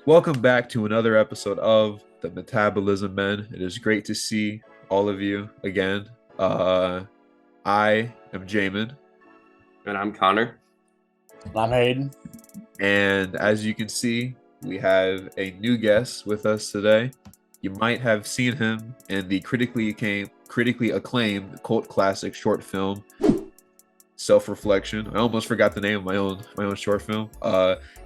Welcome back to another episode of the Metabolism Men. It is great to see all of you again. I am Jamin, And I'm Connor. I'm Hayden. and as you can see, we have a new guest with us today. You might have seen him in the critically acclaimed cult classic short film Self-Reflection. I almost forgot the name of my own short film.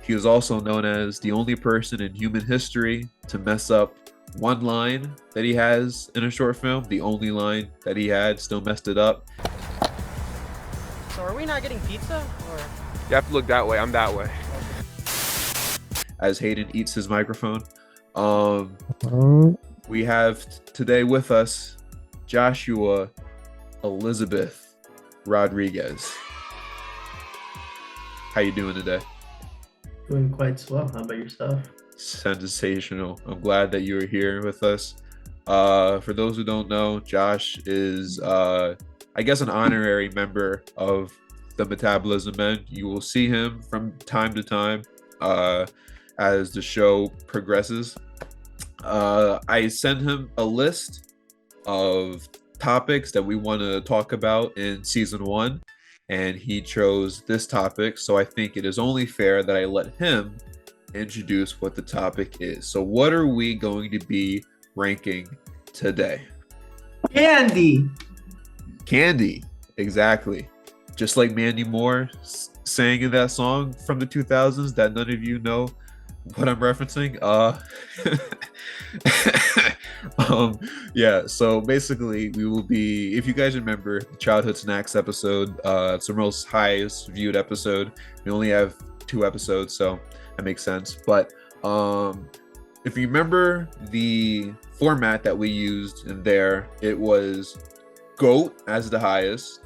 He is also known as the only person in human history to mess up one line that he has in a short film. The only line that he had, still messed it up. So are we not getting pizza? Or You have to look that way. I'm that way. As Hayden eats his microphone. We have today with us Joshua Elizabeth Rodriguez. How you doing today? Doing quite swell. How about yourself? Sensational. I'm glad that you are here with us. For those who don't know, Josh is, I guess, an honorary member of the Metabolism Men. You will see him from time to time as the show progresses. I sent him a list of topics that we want to talk about in season 1, and he chose this topic, so I think it is only fair that I let him introduce what the topic is. So what are we going to be ranking today? Candy. Candy, exactly. Just like Mandy Moore sang in that song from the 2000s that none of you know what I'm referencing. Yeah, so basically we will be, if you guys remember the Childhood Snacks episode, it's the most highest viewed episode. We only have 2 episodes, so that makes sense. But if you remember the format that we used in there, it was GOAT as the highest,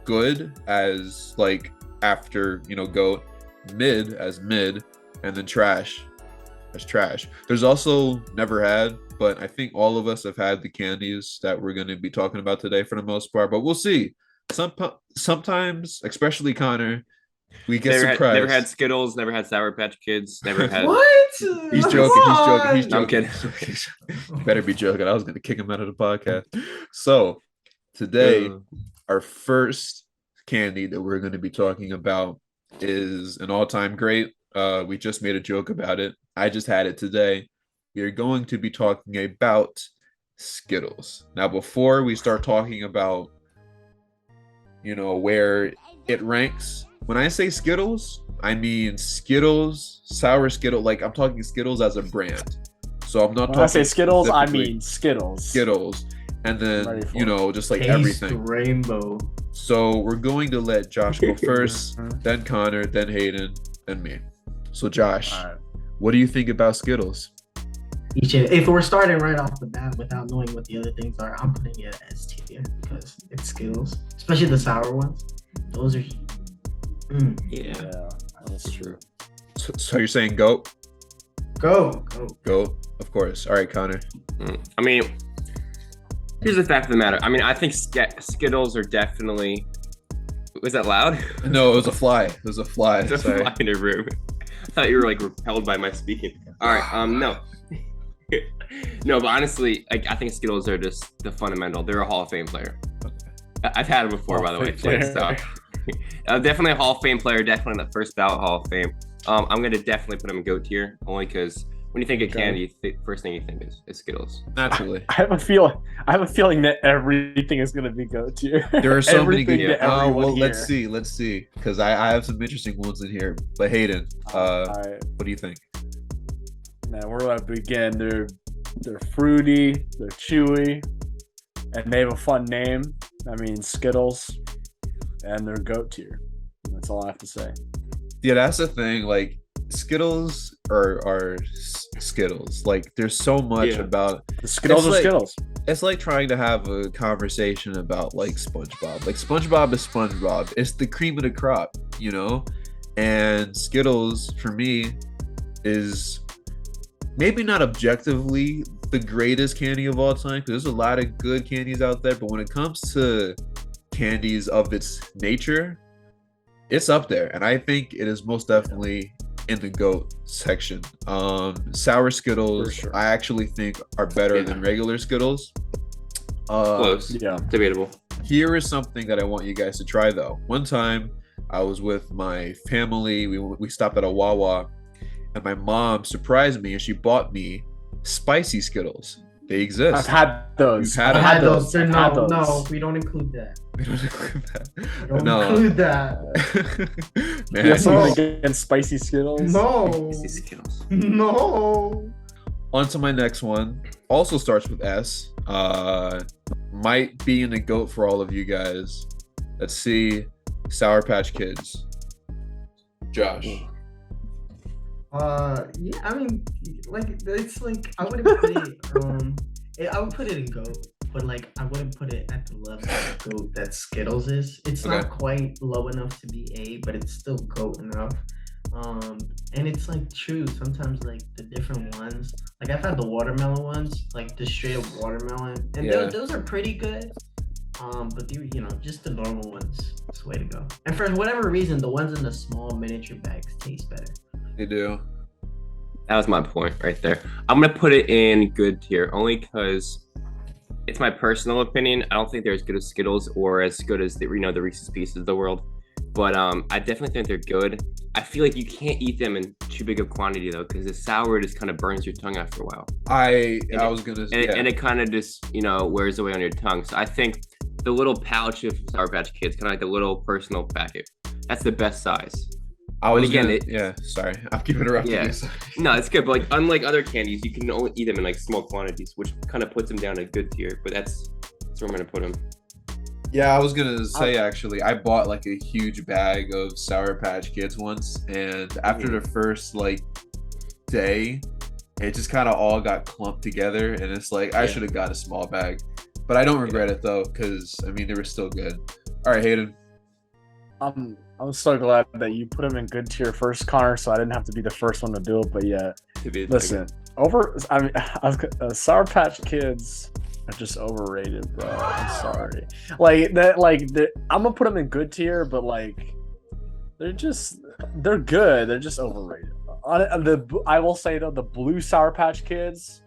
good as like after, GOAT, mid as mid, and then trash as trash. There's also never had, but I think all of us have had the candies that we're going to be talking about today for the most part, but we'll see. Sometimes, especially Connor, we get surprised. Never had Skittles, never had Sour Patch Kids, never had... What? He's joking. He's joking. I'm kidding. You better be joking. I was going to kick him out of the podcast. So today, our first candy that we're going to be talking about is an all-time great. We just made a joke about it. I just had it today. We are going to be talking about Skittles. Now, before we start talking about, where it ranks, when I say Skittles, I mean Skittles, sour Skittles. Like, I'm talking Skittles as a brand. So I'm not talking. When I say Skittles, I mean Skittles. Skittles. And then, just like Taste everything. Rainbow. So we're going to let Josh go first, then Connor, then Hayden, then me. So Josh, what do you think about Skittles? If we're starting right off the bat without knowing what the other things are, I'm putting it as tier because it's Skittles, especially the sour ones. Those are. Yeah, That's true. So you're saying GOAT? Go. GOAT, of course. All right, Connor. I mean, here's the fact of the matter. I mean, I think Skittles are definitely... Was that loud? No, it was a fly. There's a fly in the room. I thought you were like repelled by my speaking. All right, no. No, but honestly, like, I think Skittles are just the fundamental. They're a Hall of Fame player. I've had them before, by the way. So. Definitely a Hall of Fame player. Definitely the first ballot Hall of Fame. I'm gonna definitely put them in GOAT tier, only because when you think of candy, first thing you think is Skittles. Naturally. I have a feeling that everything is going to be GOAT tier. There are so many good. Well, let's see, because I have some interesting ones in here. But Hayden, what do you think? Man, where do I begin? They're fruity, they're chewy, and they have a fun name. I mean, Skittles, and they're GOAT tier. That's all I have to say. Yeah, that's the thing. Like, Skittles are Skittles. Like, there's so much about Skittles are Skittles. It's like trying to have a conversation about like SpongeBob. Like, SpongeBob is SpongeBob. It's the cream of the crop, And Skittles for me is maybe not objectively the greatest candy of all time, because there's a lot of good candies out there. But when it comes to candies of its nature, it's up there, and I think it is most definitely in the goat section. Sour Skittles, For sure. I actually think are better than regular Skittles. Close. Yeah. Debatable. Here is something that I want you guys to try though. One time I was with my family. We stopped at a Wawa, and my mom surprised me and she bought me spicy Skittles. They exist. I've had those. You've had I them? had those. I've had No, those. no, we don't include that. We don't include that. Don't No. include that. You Man, have something No. against spicy Skittles? No. These Skittles. No. on to my next one. Also starts with S. Might be in the goat for all of you guys. Let's see. Sour Patch Kids. Josh. Yeah, I mean, like it's like I wouldn't put it. I would put it in goat, but like I wouldn't put it at the level of goat that Skittles is. It's Okay. not quite low enough to be A, but it's still goat enough. And it's like true. Sometimes like the different ones, like I've had the watermelon ones, like the straight up watermelon, and Yeah. those are pretty good. But you know, just the normal ones, it's the way to go. And for whatever reason, the ones in the small miniature bags taste better. They do. That was my point right there. I'm gonna put it in good tier only because it's my personal opinion. I don't think they're as good as Skittles or as good as the Reese's Pieces of the world. But I definitely think they're good. I feel like you can't eat them in too big of quantity though, because the sour just kind of burns your tongue after a while. I was gonna And it kind of just, wears away on your tongue. So I think the little pouch of Sour Patch Kids, kind of like the little personal packet, that's the best size. I was again, sorry. I'll keep interrupting Yeah. you. Sorry. No, it's good. But like, unlike other candies, you can only eat them in like small quantities, which kind of puts them down a good tier. But that's where I'm gonna put them. Yeah, I was gonna say actually, I bought like a huge bag of Sour Patch Kids once, and after the first like day, it just kind of all got clumped together, and it's like I should have got a small bag, but I don't regret it though, because I mean they were still good. All right, Hayden. I'm so glad that you put them in good tier first, Connor, so I didn't have to be the first one to do it. But yeah, listen, Sour Patch Kids are just overrated, bro. I'm sorry. Like that, I'm gonna put them in good tier, but like they're good. They're just overrated. I will say though, the blue Sour Patch Kids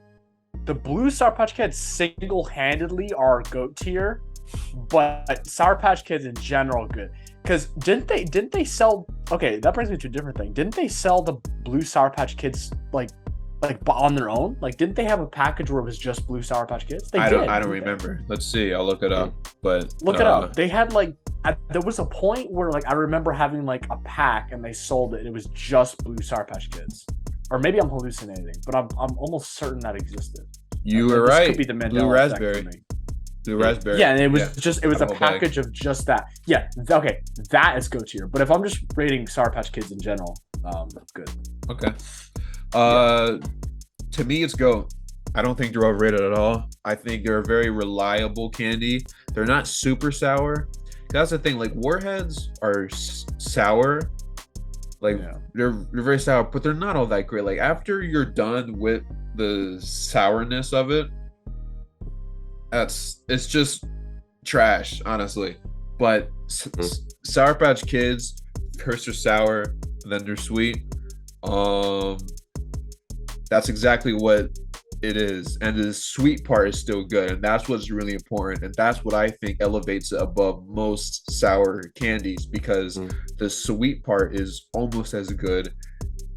single-handedly are goat tier, but Sour Patch Kids in general good. Because didn't they sell? Okay, that brings me to a different thing. Didn't they sell the blue Sour Patch Kids like on their own? Like, didn't they have a package where it was just blue Sour Patch Kids? I don't remember. Let's see. I'll look it up. But look it up. They had there was a point where like I remember having like a pack and they sold it. And it was just blue Sour Patch Kids, or maybe I'm hallucinating, but I'm almost certain that existed. You were right. Could be the Blue Mandela effect raspberry. for me. Blue raspberry. Yeah, and it was a Whole package of just that. Yeah, okay, that is go tier. But if I'm just rating Sour Patch Kids in general, good. Okay. To me, it's goat. I don't think they're overrated at all. I think they're a very reliable candy. They're not super sour. That's the thing. Like Warheads are sour. Like they're very sour, but they're not all that great. Like after you're done with the sourness of it, it's just trash, honestly. But Sour Patch Kids, first are sour, then they're sweet. That's exactly what it is, and the sweet part is still good, and that's what's really important, and that's what I think elevates it above most sour candies, because the sweet part is almost as good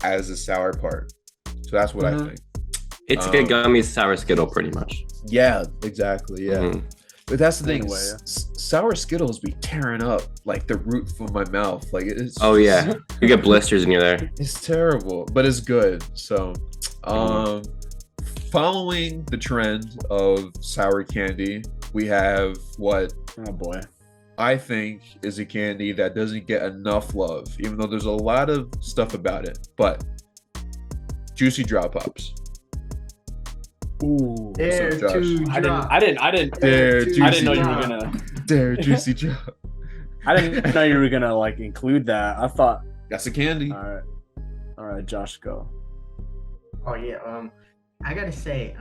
as the sour part. So that's what I think. It's a gummy sour Skittle, pretty much. Yeah, exactly. Yeah. But that's the thing. Anyway, yeah. Sour Skittles be tearing up like the roof of my mouth. Like it's. Oh yeah, you get blisters in your there. It's terrible, but it's good. So, following the trend of sour candy, we have what Oh boy. I think is a candy that doesn't get enough love, even though there's a lot of stuff about it. But Juicy Drop Pops. Ooh. Dare Josh? to drop. I didn't Dare Juicy know you were Drop. gonna. Dare Juicy Drop. I didn't know you were gonna like include that. I thought. That's a candy. All right, Josh, go. Oh yeah. I gotta say,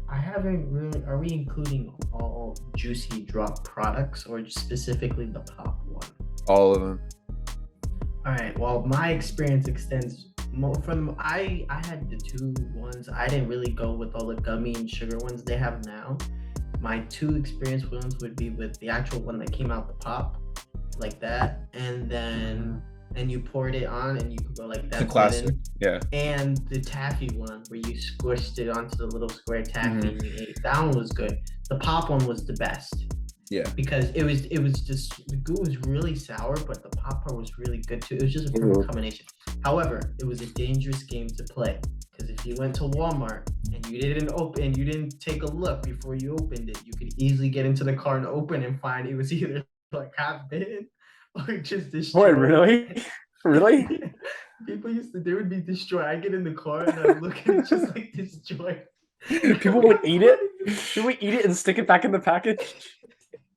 I haven't really. Are we including all Juicy Drop products or just specifically the pop one? All of them. All right. Well, my experience extends I had the two ones. I didn't really go with all the gummy and sugar ones they have now. My two experienced ones would be with the actual one that came out the pop, like that, and then and you poured it on and you could go like that. The classic, yeah. And the taffy one where you squished it onto the little square taffy and you ate. That one was good. The pop one was the best. Yeah. Because it was just the goo was really sour, but the pop part was really good too. It was just a perfect combination. However, it was a dangerous game to play because if you went to Walmart and you didn't take a look before you opened it, you could easily get into the car and open and find it was either like half bitten or just destroyed. Wait, really? Really? People they would be destroyed. I get in the car and I look and it's just like destroyed. People would eat it? People would eat it and stick it back in the package?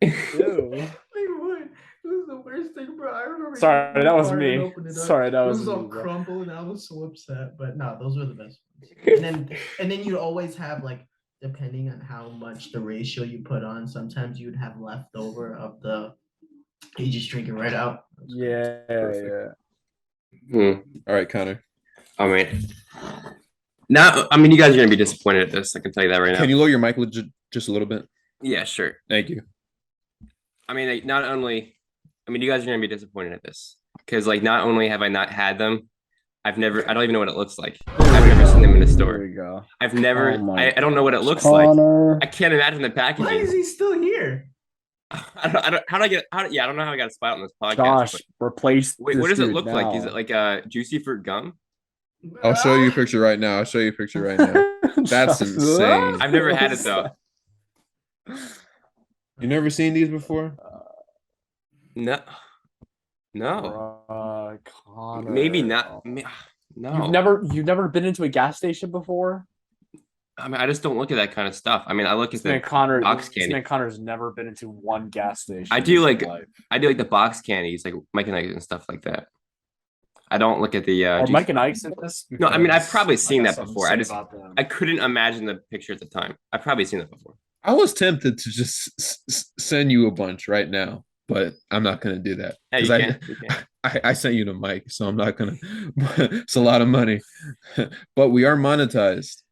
Ew. Like what? It was the worst thing, bro. I remember. Sorry, that was me. Sorry, that was me. It was all crumbled, and I was so upset. But no, those were the best ones. And then you always have like, depending on how much the ratio you put on, sometimes you'd have leftover of the. You just drink it right out. Yeah. All right, Connor. I mean, now I mean, you guys are gonna be disappointed at this. I can tell you that right now. Can you lower your mic just a little bit? Yeah, sure. Thank you. I mean, like, not only, I mean, you guys are gonna be disappointed at this because, like, not only have I not had them, I don't even know what it looks like. I've never seen them in a store. There we go. I've never, Oh I don't know what it looks Connor. like. I can't imagine the packaging. Why is he still here? I don't, how do I get, yeah, I don't know how I got a spot on this podcast. Josh, but, replace. wait, what does it look like? Is it like a juicy fruit gum? I'll show you a picture right now. That's insane. I've never had it though. You never seen these before? No. Connor. Maybe not. No. You've never been into a gas station before? I mean, I just don't look at that kind of stuff. I mean, I look at the box candy. Connor's never been into one gas station. I do like the box candies, like Mike and Ike and stuff like that. I don't look at the. Are Mike and Ike's in this? No, I mean I've probably seen that before. I couldn't imagine the picture at the time. I've probably seen that before. I was tempted to just send you a bunch right now, but I'm not gonna do that. Yeah, you can. I sent you to Mike, so I'm not gonna. It's a lot of money, but we are monetized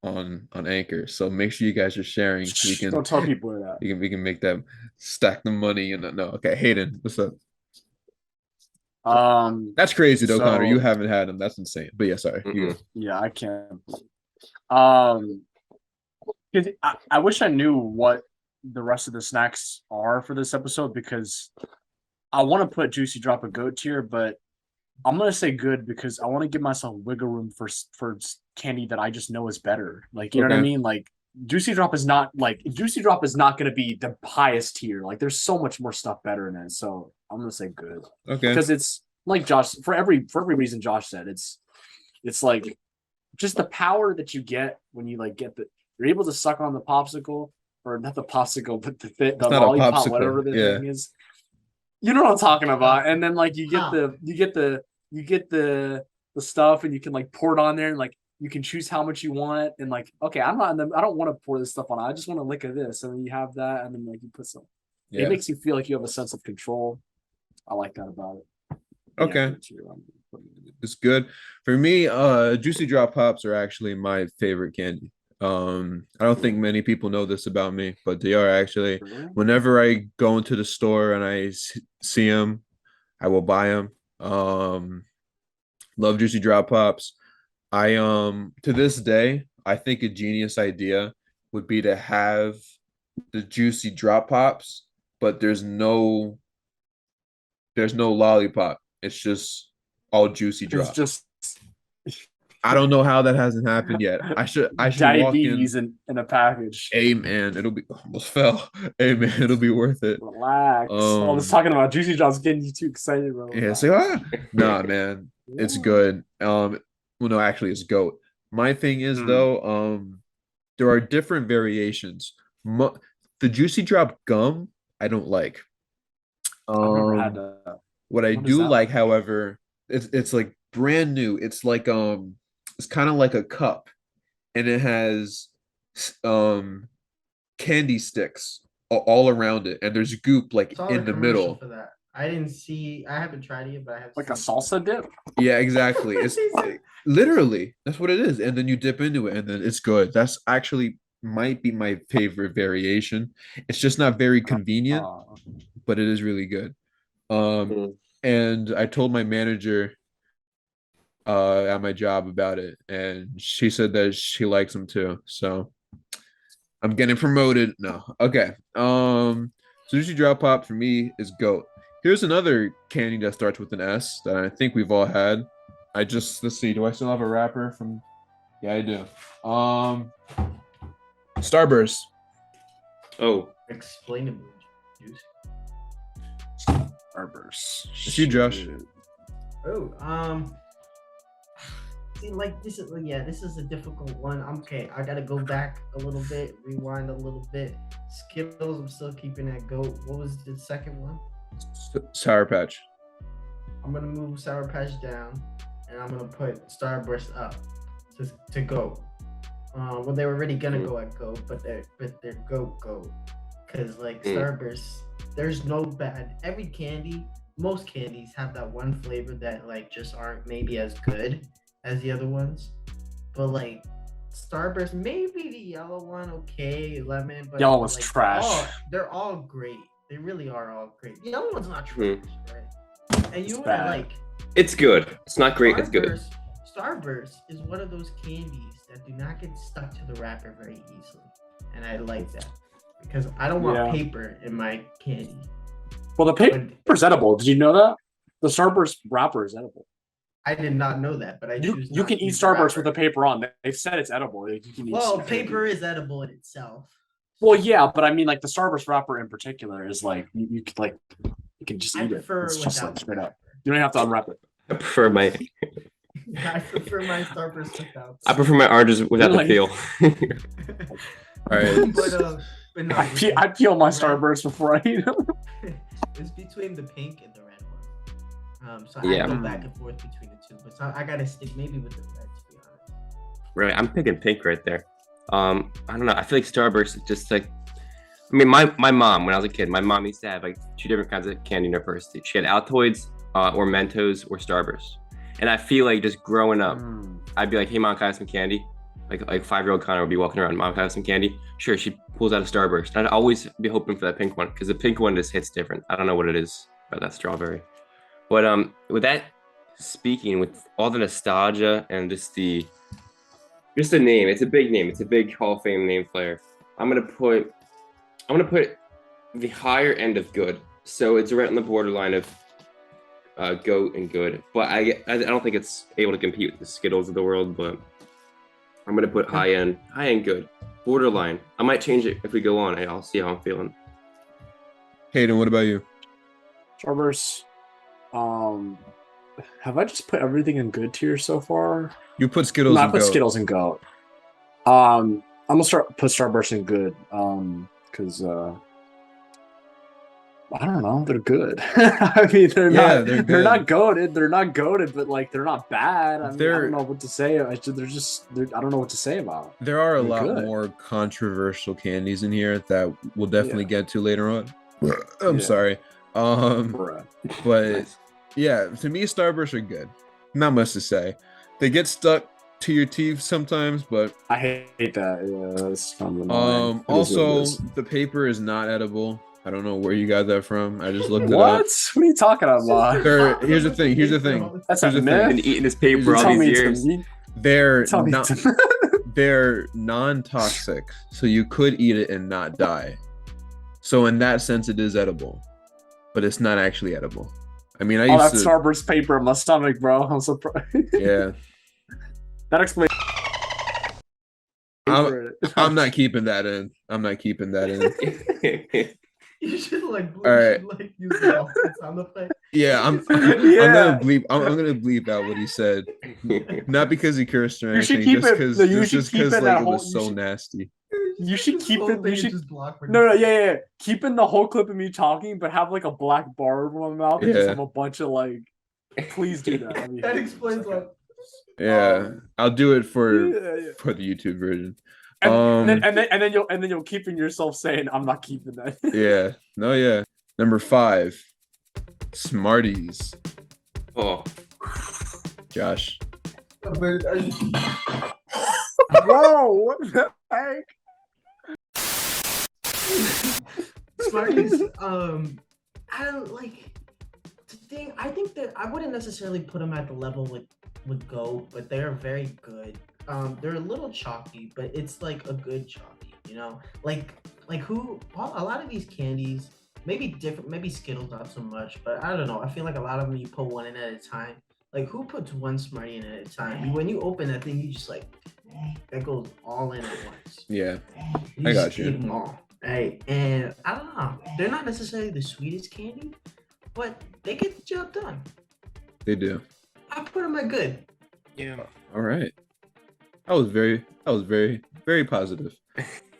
on Anchor, so make sure you guys are sharing. We can don't tell people that. We can make them stack the money and no. Okay, Hayden, what's up? That's crazy though, Connor. You haven't had them. That's insane. But yeah, sorry. Yeah, I can't. I wish I knew what the rest of the snacks are for this episode because I want to put Juicy Drop a goat tier, but I'm gonna say good because I want to give myself wiggle room for candy that I just know is better. Like you know what I mean? Like Juicy Drop is not gonna be the highest tier. Like there's so much more stuff better in it. So I'm gonna say good. Okay. Because it's like Josh for every reason Josh said, it's like just the power that you get when you like you're able to suck on the popsicle, or not the popsicle, but the lollipop, whatever the thing is. You know what I'm talking about. And then like you get the stuff and you can like pour it on there and like you can choose how much you want and like, okay, I don't want to pour this stuff on. I just want to lick of this. And then you have that and then like you put some. Yeah. It makes you feel like you have a sense of control. I like that about it. Okay. It's good. For me, Juicy Drop Pops are actually my favorite candy. I don't think many people know this about me, but they are actually. Whenever I go into the store and I see them, I will buy them. Love Juicy Drop Pops. I to this day, I think a genius idea would be to have the Juicy Drop Pops, but there's no lollipop. It's just all Juicy Drop. It's just. I don't know how that hasn't happened yet. I should diabetes walk in a package. Hey man, it'll be almost fell. Hey man, it'll be worth it. Relax. I was talking about Juicy Drops getting you too excited, bro. Yeah, say nah, man, it's good. Well, no, actually, it's goat. My thing is though, there are different variations. The Juicy Drop gum, I don't like. I've never had that. What I do like, however, it's like brand new. It's like it's kind of like a cup, and it has candy sticks all around it, and there's goop like in the middle. I didn't see. I haven't tried it, but I have Like a seen- salsa dip. Yeah, exactly. It's literally that's what it is, and then you dip into it, and then it's good. That's actually might be my favorite variation. It's just not very convenient, but it is really good. Mm. And I told my manager at my job about it, and she said that she likes them too. So I'm getting promoted. No, okay. Sushi drop pop for me is goat. Here's another candy that starts with an S that I think we've all had. Let's see. Do I still have a wrapper from? Yeah, I do. Starburst. Oh, explainable juice. Starburst. It's you, Josh. Oh, see, like this is a difficult one. Okay, I gotta go back a little bit, rewind a little bit. Skittles, I'm still keeping that goat. What was the second one? Sour Patch. I'm gonna move Sour Patch down, and I'm gonna put Starburst up to go. Well, they were already gonna go at go, but they're go, because like Starburst, there's no bad. Every candy, most candies have that one flavor that like just aren't maybe as good as the other ones, but like Starburst, maybe the yellow one, okay, lemon, but Yellow was like, trash. they're all great. They really are all great. The yellow one's not trash, right? And you It's would bad. like. it's good. It's not great. It's good. Starburst is one of those candies that do not get stuck to the wrapper very easily, and I like that because I don't want paper in my candy. Well, the paper's edible. Did you know that? The Starburst wrapper is edible. I did not know that, but I choose. You can eat Starburst with the paper on. They've said it's edible. You can eat paper is edible in itself. Well, yeah, but I mean, like the Starburst wrapper in particular is like you could like you can just eat it. It's just like straight up. You don't have to unwrap it. I prefer my Starburst without. I prefer my oranges without the peel. All right. But no, I peel my Starburst before I eat them. It's between the pink and the red one. So Yeah. I go back and forth between the two, but I gotta stick maybe with the red to be honest. Right, I'm picking pink right there. I don't know. I feel like Starburst is just like. I mean, my mom when I was a kid, my mom used to have like 2 different kinds of candy in her purse. She had Altoids, or Mentos, or Starburst. And I feel like just growing up, I'd be like, "Hey, mom, can I have some candy?" Like 5-year-old Connor would be walking around, "Mom, can I have some candy?" Sure, she pulls out a Starburst. I'd always be hoping for that pink one because the pink one just hits different. I don't know what it is about that strawberry. But with that speaking, with all the nostalgia and just the name, it's a big name. It's a big Hall of Fame name player. I'm gonna put the higher end of good. So it's right on the borderline of goat and good. But I don't think it's able to compete with the Skittles of the world. But I'm gonna put high end good, borderline. I might change it if we go on. I'll see how I'm feeling. Hayden, what about you? Starburst. Have I just put everything in good tier so far? You put Skittles. No, I and put goat. Skittles and goat. I'm gonna put Starburst in good. Because I don't know, they're good. I mean, they're not goated. They're not goated, but like they're not bad. I don't know what to say. I don't know what to say about them. There are a lot more controversial candies in here that we'll definitely get to later on. I'm sorry. But yeah, to me, Starburst are good. Not much to say. They get stuck to your teeth sometimes, but I hate that. Yeah, that's kind of annoying. Also, the paper is not edible. I don't know where you got that from. I just looked it up. What are you talking about? Here's the thing. That's a myth. Been eating this paper all these years. They're non-toxic, so you could eat it and not die. So in that sense, it is edible, but it's not actually edible. I mean, that's Starburst paper in my stomach, bro. I'm surprised. Yeah. That explains. I'm not keeping that in. I'm not keeping that in. You should like use the sound effect. Yeah, I'm gonna bleep out what he said. Not because he cursed or anything, just because like it was so nasty. You should keep it. You should no. Keeping the whole clip of me talking, but have like a black bar over my mouth and just have a bunch of like. Please do that. That explains what. Yeah, I'll do it for the YouTube version. And then you'll keep in yourself saying, "I'm not keeping that." Yeah. No. Yeah. Number 5. Smarties. Oh, Josh. Whoa! What the heck? Smarties, I don't like the thing. I think that I wouldn't necessarily put them at the level with Goat, but they're very good. They're a little chalky, but it's like a good chalky, you know. A lot of these candies, maybe different, maybe Skittles not so much, but I don't know. I feel like a lot of them you put one in at a time. Like who puts one Smartie in at a time? When you open that thing, you just like that goes all in at once. Yeah. You I got just you. eat them all. Right. And I don't know. They're not necessarily the sweetest candy, but they get the job done. They do. I put them at good. yeah. All right. That was very positive.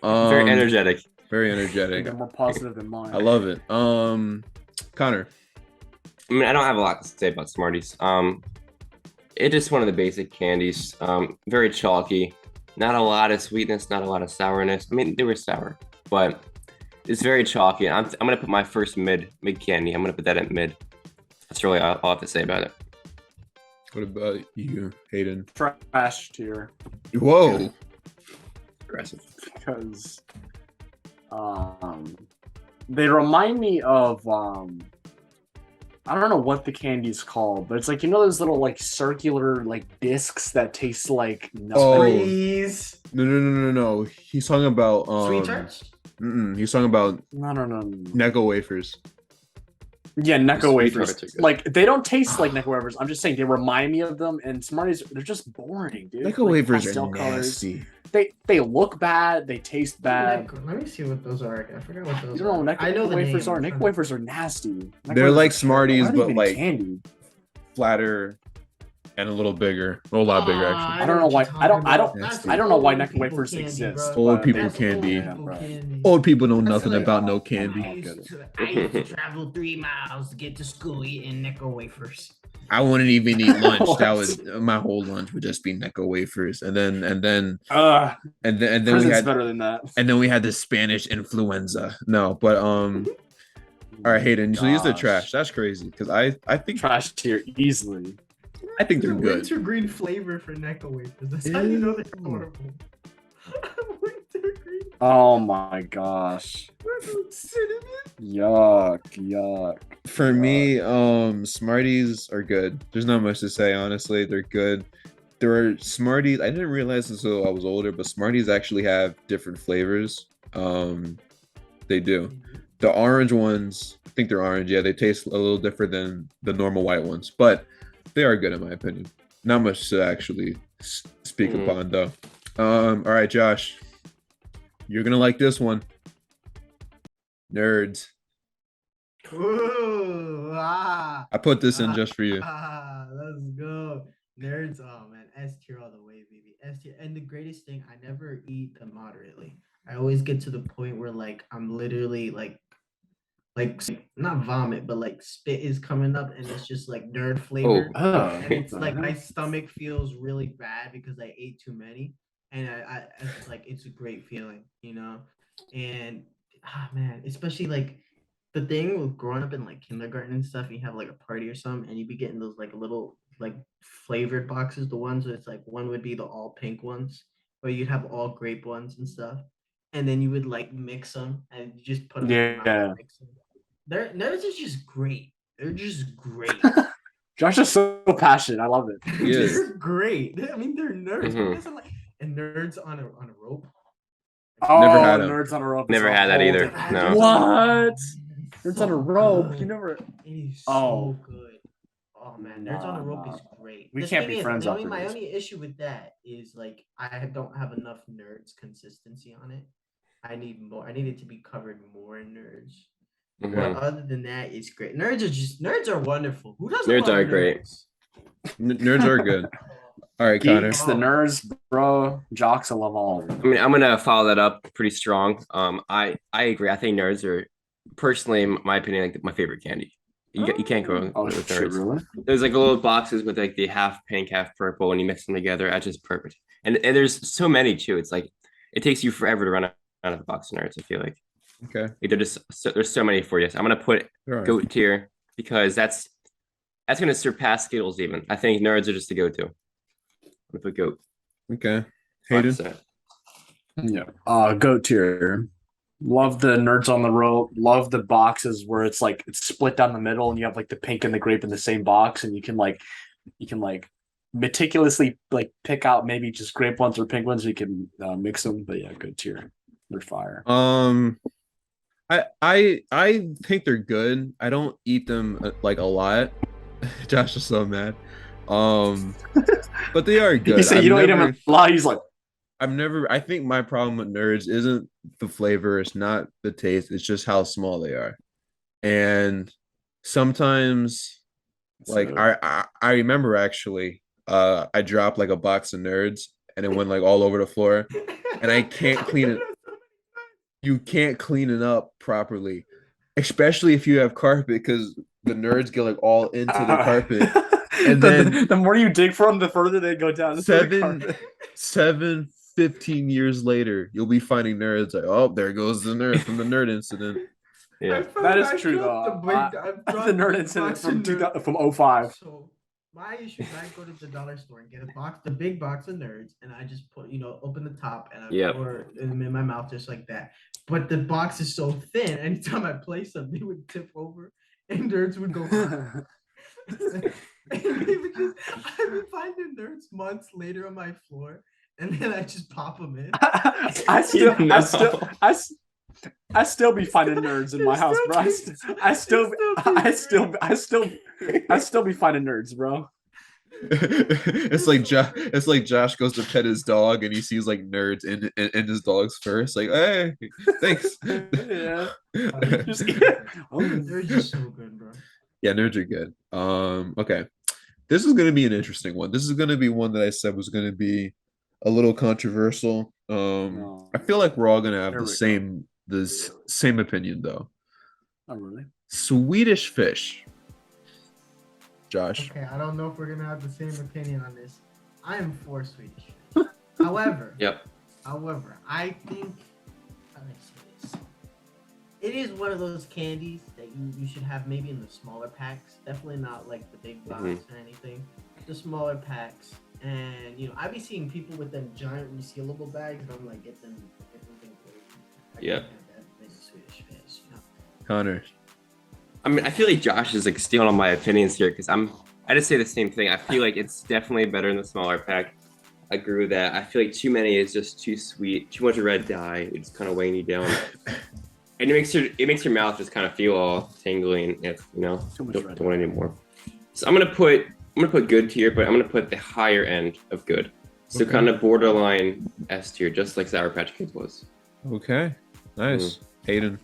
Very energetic. Very I think energetic. they're more positive than mine. I love it. Connor. I mean, I don't have a lot to say about Smarties. It's just one of the basic candies. Very chalky. Not a lot of sweetness, not a lot of sourness. I mean, they were sour, but it's very chalky. I'm gonna put my first mid candy. I'm gonna put that at mid. That's really all I have to say about it. What about you, Hayden? Trash tier Whoa. Aggressive. because they remind me of I don't know what the candy's called, but it's like, you know, those little like circular like discs that taste like Oh. nothing. Please. No. He's talking about Sweet tarts? He's talking about No. Necco wafers. Yeah, Necco Sweet wafers. tarts are good. Like they don't taste like Necco wafers. I'm just saying they remind me of them. And Smarties, they're just boring, dude. Necco Like, wafers pastel are colors. nasty. They look bad. They taste bad. Let me see what those are. I forgot what those You don't know are. what I know Necco the wafers name. are. I'm Necco trying to- wafers are nasty. Necco They're wafers like are terrible. Smarties, They're not but even like candy. flatter and a little bigger. A lot bigger, actually. I don't know what why- you're I don't- talking I don't- about. That's I don't know why old Necco people wafers candy, exist, bro. Old but people That's candy. old people candy. Old people know That's nothing like- about no I candy. used to travel 3 miles to get to school eating Necco wafers. I wouldn't even eat lunch. That What? was my whole lunch would just be Necco wafers, and then Ugh, we prison's had better than that. the Spanish influenza. No, but all right, Hayden. So use the Gosh. trash. That's crazy because I think Trash tier easily. I think they're good. Wintergreen flavor for Necco wafers. That's how you know they're Ew. horrible. Wintergreen. Oh my gosh. Cinnamon. Yuck. For me, Smarties are good. There's not much to say, honestly. They're good. There are Smarties. I didn't realize this until I was older, but Smarties actually have different flavors. They do. The orange ones, I think they're orange. Yeah, they taste a little different than the normal white ones, but they are good in my opinion. Not much to actually speak upon though. All right, Josh, you're gonna like this one. Nerds. Ooh, I put this in just for you. Let's go. Nerds, oh man, S tier all the way, baby. S tier. And the greatest thing, I never eat them moderately. I always get to the point where like I'm literally like not vomit, but like spit is coming up and it's just like nerd flavor. And it's like my stomach feels really bad because I ate too many. And I it's like it's a great feeling, you know? And man, especially like the thing with growing up in like kindergarten and stuff, and you have like a party or something, and you be getting those like little like flavored boxes, the ones where it's like one would be the all pink ones, or you'd have all grape ones and stuff, and then you would like mix them and you just put them in your mouth and mix them. Theirs is just great. They're just great. Josh is so passionate. I love it. Yes. They're great. I mean, they're nerds. Mhm. Listen, like, and nerds on a rope. Oh, had 'em. Nerds on a rope. is Never so had that old. either. No. What? Nerds So on a rope. good. You never. It is Oh. so good. Oh man, Nerds on a Rope is great. We The can't thing be is, friends the after my this. only issue with that is like I don't have enough Nerds consistency on it. I need more. I need it to be covered more in Nerds. Mhm. But other than that, it's great. Nerds are wonderful. Who doesn't Nerds love are great. Nerds? Nerds are good. All right, Connor. Geeks, the nerds, bro. Jocks, I love all of them. I mean, I'm gonna follow that up pretty strong. I agree. I think nerds are, personally, in my opinion, like my favorite candy. You can't go wrong Oh with shit, nerds. really? There's like little boxes with like the half pink, half purple, and you mix them together. That's just perfect. And there's so many too. It's like it takes you forever to run out of a box of nerds. I feel like Okay. they're just there's so many for you. So I'm gonna put All right. goat tier. because that's gonna surpass Skittles even. I think Nerds are just the go-to. I'm gonna put goat. Okay. Hayden. 5%. Yeah. Goat tier. Love the Nerds on the Rope. Love the boxes where it's like it's split down the middle and you have like the pink and the grape in the same box, and you can meticulously like pick out maybe just grape ones or pink ones. You can mix them. But yeah, good tier. They're fire. I think they're good. I don't eat them like a lot. Josh is so mad. But they are good. You say you don't eat them a lot. He's like, I think my problem with Nerds isn't the flavor, it's not the taste, it's just how small they are. And sometimes like I remember actually I dropped like a box of Nerds and it went like all over the floor and I can't clean it. You can't clean it up properly, especially if you have carpet, because the Nerds get like all into the carpet. And then the more you dig for them, the further they go down. 15 years later, you'll be finding Nerds like, oh, there goes the Nerd from the Nerd incident. Yeah, that is true though. The Nerd incident from 05. So my issue is I go to the dollar store and get the big box of Nerds, and I just put, open the top and I pour them in my mouth just like that. But the box is so thin, anytime I place them, they would tip over and Nerds would go on. I've been finding Nerds months later on my floor, and then I just pop them in. I still be finding Nerds in my house, bro. I still be finding Nerds, bro. It's like Josh goes to pet his dog and he sees like Nerds in his dog's fur. It's like, hey, thanks. Yeah. They're just so good, bro. Yeah, Nerds are good. Okay. This is gonna be an interesting one. This is gonna be one that I said was gonna be a little controversial. I feel like we're all gonna have the same opinion though. Oh really? Swedish fish. Josh. Okay, I don't know if we're gonna have the same opinion on this. I am for Swedish fish. However, I think how do I say this? It is one of those candies that you should have maybe in the smaller packs. Definitely not like the big box or anything. The smaller packs. And I be seeing people with them giant resealable bags, and I'm like, get them things away. Yeah. That big Swedish fish, Connor. I mean, I feel like Josh is like stealing all my opinions here because I just say the same thing. I feel like it's definitely better in the smaller pack. I agree with that. I feel like too many is just too sweet, too much red dye. It's kind of weighing you down, and it makes your mouth just kind of feel all tingly and don't want any more. So I'm gonna put good tier, but I'm gonna put the higher end of good. So kind of borderline S tier, just like Sour Patch Kids was. Okay, nice. Hayden,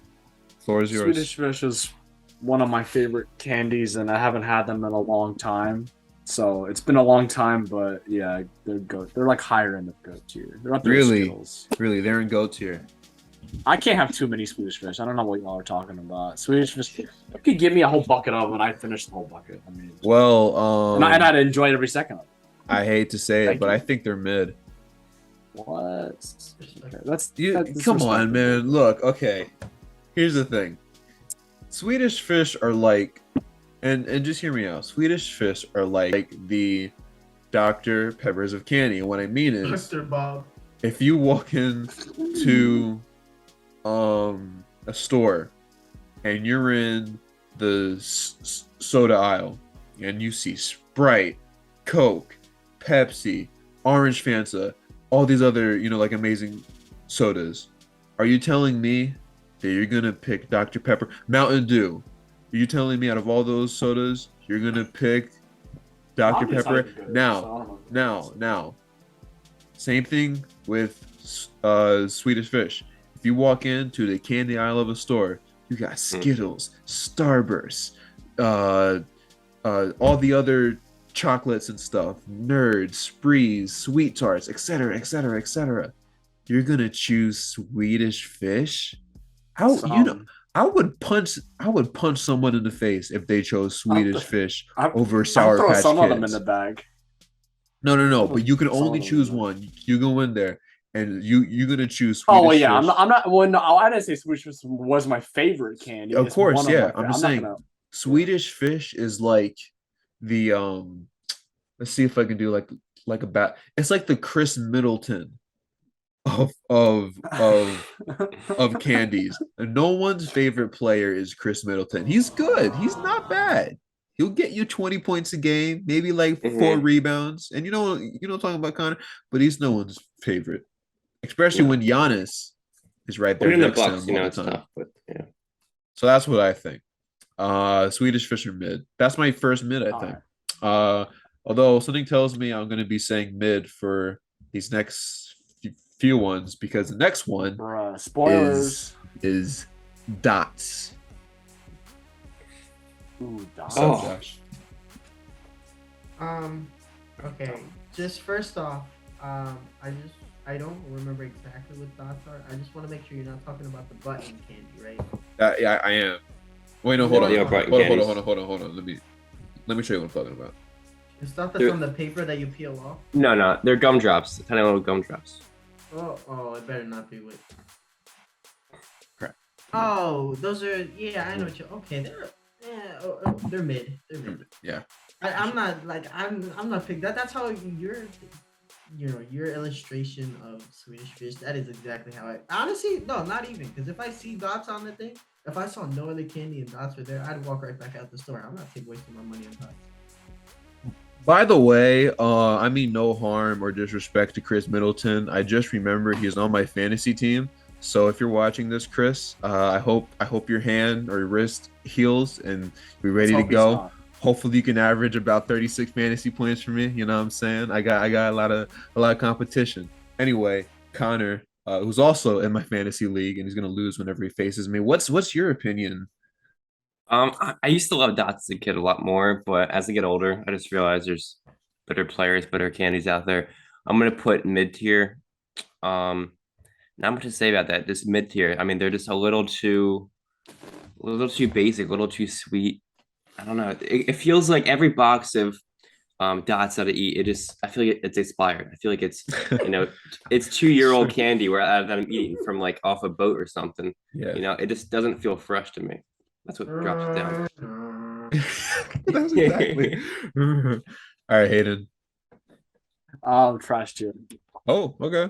floor is yours. Swedish fish is one of my favorite candies, and I haven't had them in a long time. So it's been a long time, but yeah, they're good. They're like higher end of goat tier. They're up there with Skittles. Really, they're in goat tier. I can't have too many Swedish fish. I don't know what y'all are talking about. Swedish fish. You could give me a whole bucket of them, and I'd finish the whole bucket. I mean, well, and I'd enjoy it every second of it. I hate to say it, but I think they're mid. What? Okay, come on, man. Look, okay. Here's the thing. Swedish fish are like, and just hear me out. Swedish fish are like the Dr. Peppers of candy. And what I mean is, Dr. Bob. If you walk into a store and you're in the soda aisle and you see Sprite, Coke, Pepsi, Orange Fanta, all these other, like amazing sodas, are you telling me that you're gonna pick Dr. Pepper, Mountain Dew? Are you telling me out of all those sodas, you're gonna pick Dr. Pepper? Now. Same thing with Swedish fish. If you walk into the candy aisle of a store, you got Skittles, Starburst, all the other chocolates and stuff, Nerds, Sprees, Sweet Tarts, etc., etc., etc. You're gonna choose Swedish fish? I would punch someone in the face if they chose Swedish fish over Sour Patch Kids. Some of them in the bag. No. But you can only choose one. You go in there and you're gonna choose Swedish fish. I'm not. Well, no, I didn't say Swedish fish was my favorite candy. Of course, yeah. I'm just saying. Swedish Fish is like the let's see if I can do like a bat. It's like the Chris Middleton of candies. And no one's favorite player is Chris Middleton. He's good. He's not bad. He'll get you 20 points a game, maybe like 4 rebounds. And talking about Connor, but he's no one's favorite. Especially when Giannis is right there When you're in the next to Bucks, him all the it's time. tough, but yeah. So that's what I think. Swedish Fish are mid. That's my first mid, I think. Although something tells me I'm going to be saying mid for these next few ones because the next one spoilers is dots. Ooh, dots. So, Josh. Okay. Just first off, I don't remember exactly what dots are. I just want to make sure you're not talking about the button candy, right? Yeah, I am. Wait, no, hold on. Yeah, Hold on. Let me show you what I'm talking about. The stuff that's on the paper that you peel off. No, they're gumdrops. Tiny little gumdrops. Oh, it better not be with. Crap. Oh, those are I know what you. Okay, they're mid. They're mid. Yeah. I'm not picking that. That's how your illustration of Swedish Fish. That is exactly how I. Honestly, no, not even. Because if I see dots on the thing, if I saw no other candy and dots were there, I'd walk right back out the store. I'm not wasting my money on dots. By the way, I mean no harm or disrespect to Chris Middleton. I just remembered he's on my fantasy team. So if you're watching this, Chris, I hope your hand or your wrist heals and you're ready to go. Hopefully you can average about 36 fantasy points for me. You know what I'm saying? I got a lot of competition. Anyway, Connor, who's also in my fantasy league and he's gonna lose whenever he faces me. What's your opinion? I used to love dots as a kid a lot more, but as I get older, I just realized there's better players, better candies out there. I'm gonna put mid tier. Not much to say about that. This mid tier. I mean, they're just a little too basic, a little too sweet. I don't know. It feels like every box of dots that I eat, I feel like it's expired. I feel like it's it's 2-year-old candy that I'm eating from like off a boat or something. Yeah. It just doesn't feel fresh to me. That's what drops it down. That's exactly. All right, Hayden. Trash tier. Oh, okay.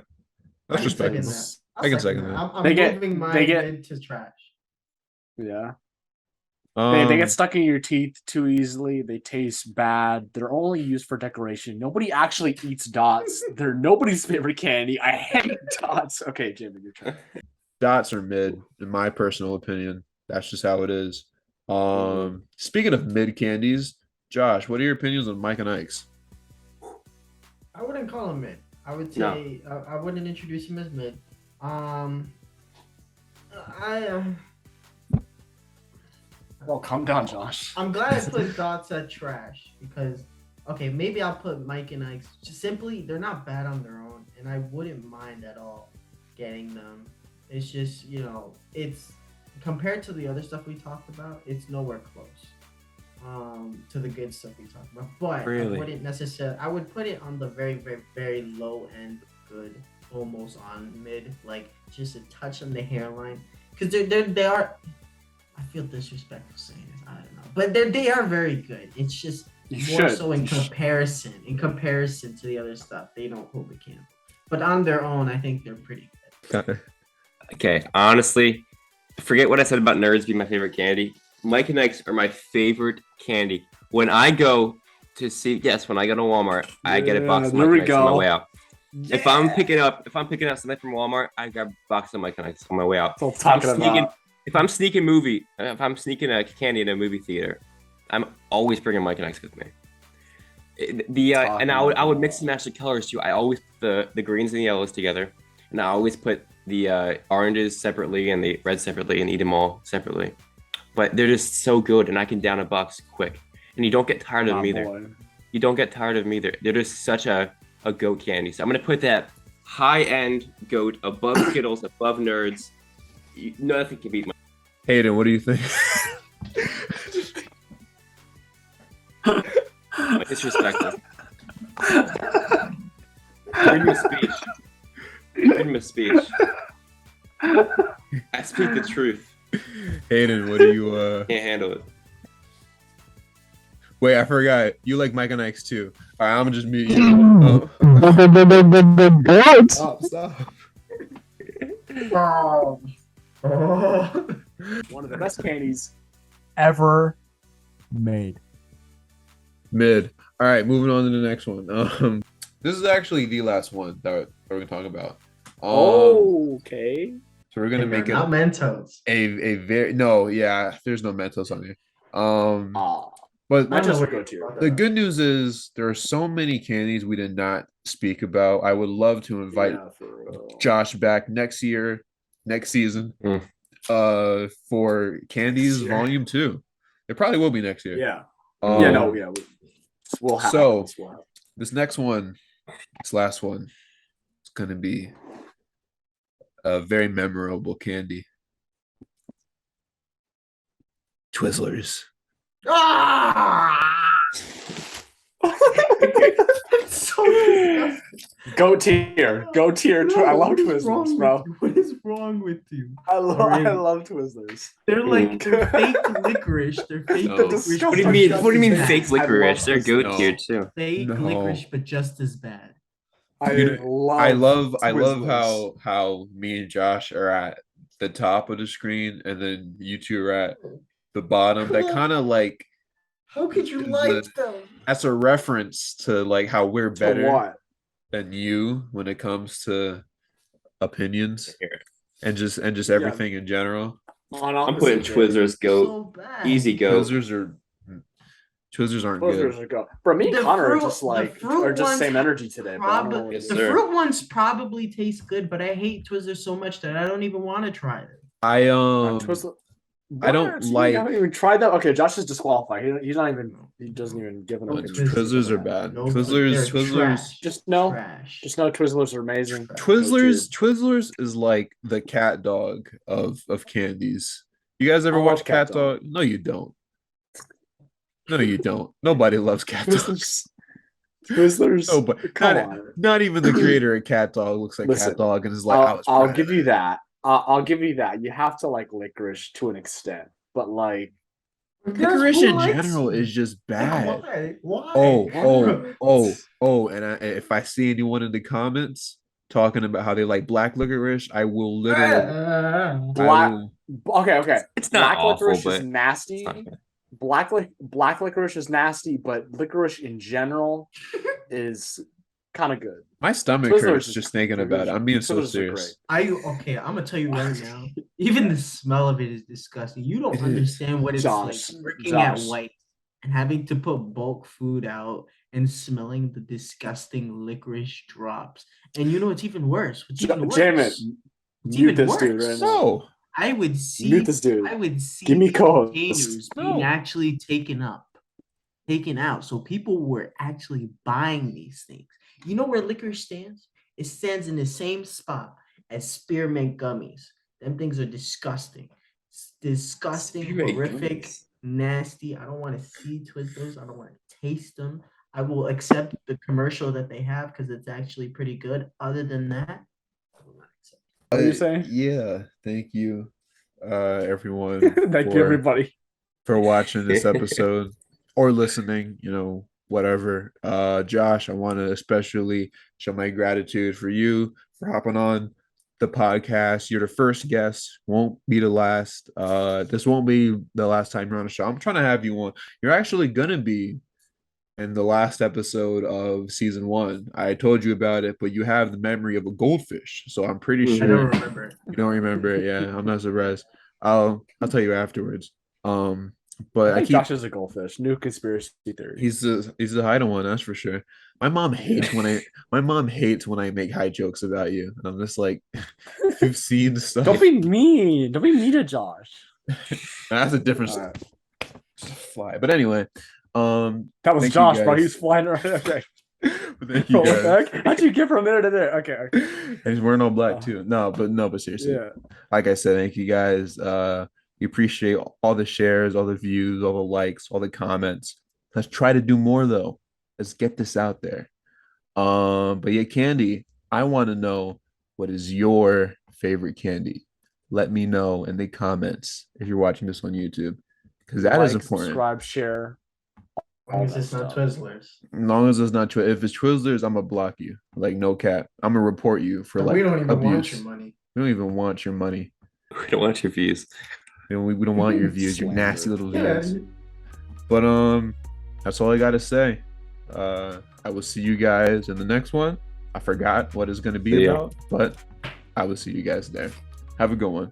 That's respectable. I can second that. I'm moving my mid to trash. Yeah. They get stuck in your teeth too easily. They taste bad. They're only used for decoration. Nobody actually eats dots. They're nobody's favorite candy. I hate dots. Okay, Jamin, your turn. Dots are mid, in my personal opinion. That's just how it is. Speaking of mid candies, Josh, what are your opinions on Mike and Ike's? I wouldn't call him mid. I would say I wouldn't introduce him as mid. Well, calm down, Josh. I'm glad I put dots at trash because maybe I'll put Mike and Ike's. Just simply, they're not bad on their own, and I wouldn't mind at all getting them. It's just it's compared to the other stuff we talked about, it's nowhere close to the good stuff we talked about. But really? I wouldn't necessarily. I would put it on the very, very, very low end, good, almost on mid, like just a touch on the hairline, because they are. I feel disrespectful saying this. I don't know, but they are very good. It's just more so in comparison to the other stuff. They don't hold the candle, but on their own, I think they're pretty good. Okay, honestly, forget what I said about nerds being my favorite candy. Mike and Ike's are my favorite candy. When I go to Walmart, I get a box of Mike and Ike's on my way out. Yeah. If I'm picking up something from Walmart, I grab a box of Mike and Ike's on my way out. If I'm sneaking a candy in a movie theater, I'm always bringing Mike and Ike's with me. And I would mix and match the colors too. I always put the greens and the yellows together, and I always put the oranges separately and the reds separately and eat them all separately. But they're just so good, and I can down a box quick. And you don't get tired of them either. Boy. You don't get tired of them either. They're just such a goat candy. So I'm gonna put that high-end goat above Skittles, above nerds. Nothing can beat my. Hayden, what do you think? Disrespectful. Freedom of speech. Freedom of speech. I speak the truth. Hayden, what do you can't handle it. Wait, I forgot. You like Mike and Ike's too. All right, I'm gonna just mute you. Stop! Stop! Oh. One of the best candies ever made. Mid. All right, moving on to the next one. This is actually the last one that we're gonna talk about. Okay. So we're gonna And they're make it not Mentos. a very no, yeah. There's no Mentos on here. But I don't know Mentos what are you're go tier. talking the about. good news is there are so many candies we did not speak about. I would love to invite Yeah, for real. Josh back next season, Mm. for Candies Next year. Volume 2. It probably will be next year. Yeah. Um, We'll have So- this one. This next one, this last one, it's gonna be a very memorable candy. Twizzlers. Ah! It's so disgusting. Go tier. Go tier. No, I love what is wrong Twizzlers, with bro. you? What is wrong with you? I Alright. love Twizzlers. They're like they're Mm. fake licorice. They're fake No. licorice. What do you but mean? just What do you mean as bad. fake licorice? love They're this. goat tier too. Fake No. licorice, but just as bad. I I love Twizzlers. how me and Josh are at the top of the screen and then you two are at the bottom. That kind of like How could you The- like them? that's a reference to like how we're To better what? than you when it comes to opinions and just Yeah. everything in general. On I'm putting opposite Twizzlers goat. So bad. Easy goat. Twizzlers aren't Twizzlers good. are go. For me, and The Connor fruit- are just the like fruit are just ones same energy today. But I don't know what it The is. Yes, sir. fruit ones probably taste good, but I hate Twizzlers so much that I don't even want to try them. I Twizzler. I don't What? You like- haven't even tried that. Okay, Josh is disqualified. He's not even. He doesn't even give an No, opinion. Twizzlers are bad. No, Twizzlers they're trash. Just know. Trash. Just know Twizzlers are amazing. Twizzlers is like the cat dog of candies. You guys ever I watch love Cat Cat Dog? No, you don't. No, you don't. Nobody loves Cat Dogs. Twizzlers. Twizzlers. No, but Come not, on. not even the creator of Cat Dog looks like Listen, Cat Dog and is like, I was I'll proud give of you it. that. I'll give you that. You have to like licorice to an extent, but like Licorice Who in likes general it? is just Like, bad. Why? And if I see anyone in the comments talking about how they like black licorice, I will literally. I black. will- Okay. It's not Black awful, licorice but is nasty. it's not good. Black licorice is nasty, but licorice in general is kind of good. my stomach Twizzlers hurts is- just thinking about it. I'm being so Twizzlers are serious. Okay, I'm gonna tell you right now. Even the smell of it is disgusting. You don't It is. understand what it's Josh, like working at Josh. White and having to put bulk food out and smelling the disgusting licorice drops. And you know it's even worse. What's even worse? Jamin, It's mute even this dude worse. right now. No, I would see. Mute this dude. I would see Give me co-host. containers being No. actually taken out. So people were actually buying these things. You know where licorice stands? It stands in the same spot as spearmint gummies. Them things are disgusting. It's disgusting, Spearmint horrific, gummies. nasty. I don't want to see Twizzlers. I don't want to taste them. I will accept the commercial that they have because it's actually pretty good. Other than that, I will not accept. What are you saying? Yeah, thank you, everyone. Thank you, everybody. for watching this episode or listening, whatever. Josh, I want to especially show my gratitude for you for hopping on the podcast. You're the first guest, won't be the last. This won't be the last time you're on the show. I'm trying to have you on. You're actually gonna be in the last episode of season 1. I told you about it, but you have the memory of a goldfish, so I'm pretty Mhm. I sure don't remember it. you don't remember it. Yeah, I'm not surprised. I'll tell you afterwards. But I think Josh is a goldfish. New conspiracy theory. he's the high one, that's for sure. My mom hates when I make high jokes about you. And I'm just like, you've seen the stuff. Don't be mean. Don't be mean to Josh. That's a different All right. fly. But anyway, That was thank you Josh, bro. guys. He's flying around. Okay. Thank you What the guys. heck? How'd you get from there to there? Okay. And he's wearing all black too. No, but seriously. Yeah. Like I said, thank you guys. We appreciate all the shares, all the views, all the likes, all the comments. Let's try to do more though. Let's get this out there. But yeah, Candy, I want to know, what is your favorite candy? Let me know in the comments if you're watching this on YouTube, because that is Like, important. subscribe, share, As long as it's not Twizzlers. As long as it's not if it's Twizzlers, I'm gonna block you. Like no cap. I'm gonna report you for But like we don't even want abuse. your money. We don't even want your money. We don't want your views. We don't want your views, your Slander. nasty little Yeah. views. But that's all I gotta say. I will see you guys in the next one. I forgot what it's gonna be Yeah. about, but I will see you guys there. Have a good one.